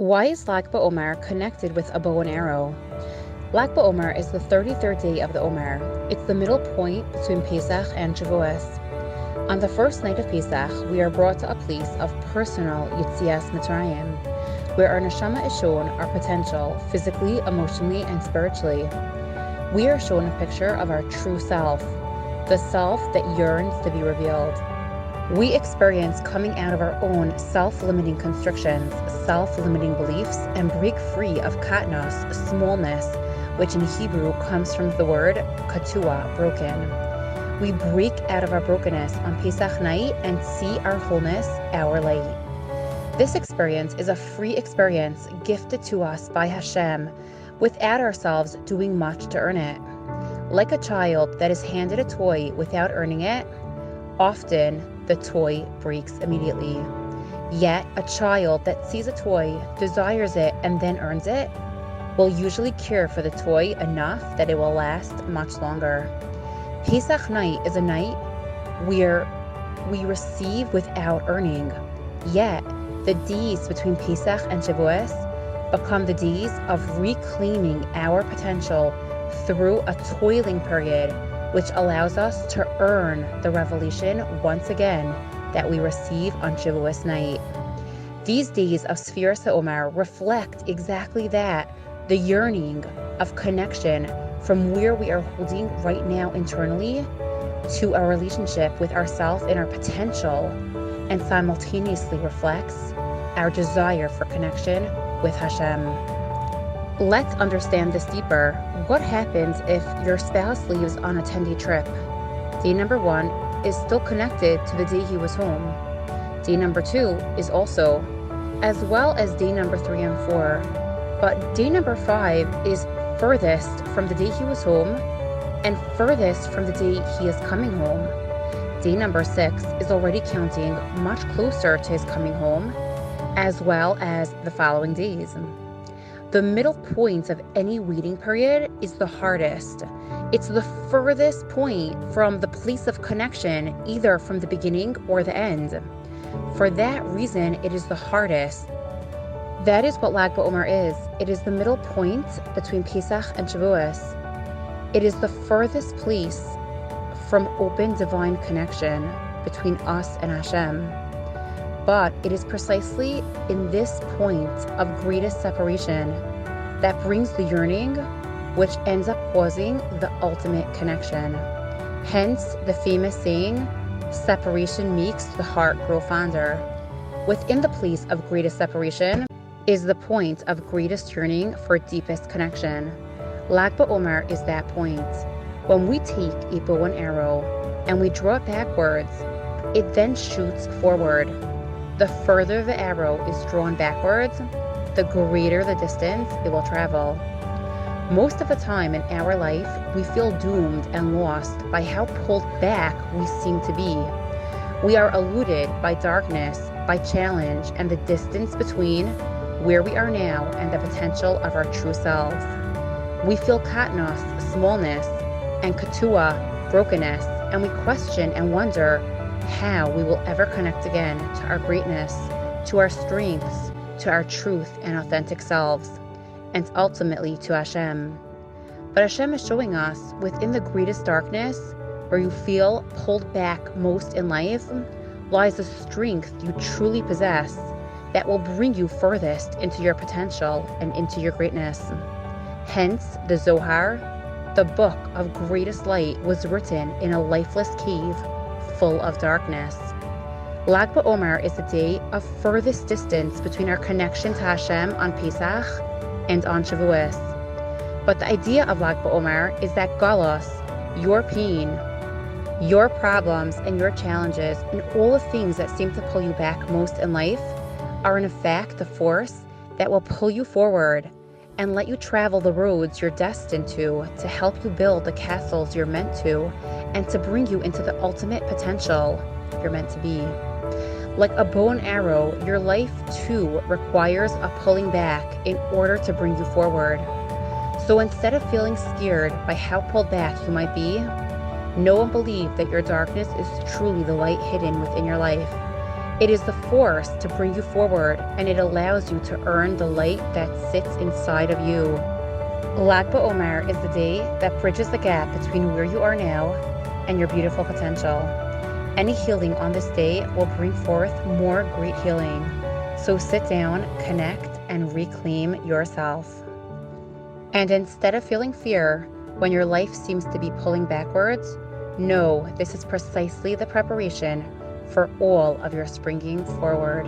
Why is Lag Baomer connected with a bow and arrow? Lag Baomer is the 33rd day of the Omer. It's the middle point between Pesach and Shavuos. On the first night of Pesach, we are brought to a place of personal Yitzias Mitzrayim, where our neshama is shown our potential physically, emotionally, and spiritually. We are shown a picture of our true self, the self that yearns to be revealed. We experience coming out of our own self-limiting constrictions, self-limiting beliefs, and break free of katnos, smallness, which in Hebrew comes from the word katua, broken. We break out of our brokenness on Pesach night and see our wholeness, our light. This experience is a free experience gifted to us by Hashem, without ourselves doing much to earn it. Like a child that is handed a toy without earning it, often the toy breaks immediately. Yet, a child that sees a toy, desires it, and then earns it, will usually care for the toy enough that it will last much longer. Pesach night is a night where we receive without earning. Yet, the days between Pesach and Shavuos become the days of reclaiming our potential through a toiling period, which allows us to earn the revelation once again that we receive on Shavuos night. These days of Sfiras HaOmer reflect exactly that, the yearning of connection from where we are holding right now internally to our relationship with ourselves and our potential, and simultaneously reflects our desire for connection with Hashem. Let's understand this deeper. What happens if your spouse leaves on a 10-day trip? Day number 1 is still connected to the day he was home. Day number 2 is also, as well as day number 3 and 4. But day number 5 is furthest from the day he was home and furthest from the day he is coming home. Day number 6 is already counting much closer to his coming home, as well as the following days. The middle point of any waiting period is the hardest. It's the furthest point from the place of connection, either from the beginning or the end. For that reason, it is the hardest. That is what Lag BaOmer is. It is the middle point between Pesach and Shavuos. It is the furthest place from open divine connection between us and Hashem. But it is precisely in this point of greatest separation that brings the yearning, which ends up causing the ultimate connection. Hence the famous saying, separation makes the heart grow fonder. Within the place of greatest separation is the point of greatest yearning for deepest connection. Lag BaOmer is that point. When we take a bow and arrow and we draw it backwards, it then shoots forward. The further the arrow is drawn backwards, the greater the distance it will travel. Most of the time in our life, we feel doomed and lost by how pulled back we seem to be. We are eluded by darkness, by challenge, and the distance between where we are now and the potential of our true selves. We feel katnos, smallness, and katua, brokenness, and we question and wonder how we will ever connect again to our greatness, to our strengths, to our truth and authentic selves, and ultimately to Hashem. But Hashem is showing us within the greatest darkness, where you feel pulled back most in life, lies the strength you truly possess that will bring you furthest into your potential and into your greatness. Hence, the Zohar, the book of greatest light, was written in a lifeless cave full of darkness. Lag BaOmer is the day of furthest distance between our connection to Hashem on Pesach and on Shavuos. But the idea of Lag BaOmer is that galus, your pain, your problems and your challenges, and all the things that seem to pull you back most in life are in fact the force that will pull you forward and let you travel the roads you're destined to help you build the castles you're meant to, and to bring you into the ultimate potential you're meant to be. Like a bow and arrow, your life too requires a pulling back in order to bring you forward. So instead of feeling scared by how pulled back you might be, know and believe that your darkness is truly the light hidden within your life, It is the force to bring you forward, and it allows you to earn the light that sits inside of you. Lag Baomer is the day that bridges the gap between where you are now and your beautiful potential. Any healing on this day will bring forth more great healing. So sit down, connect, and reclaim yourself. And instead of feeling fear when your life seems to be pulling backwards, know this is precisely the preparation for all of your springing forward.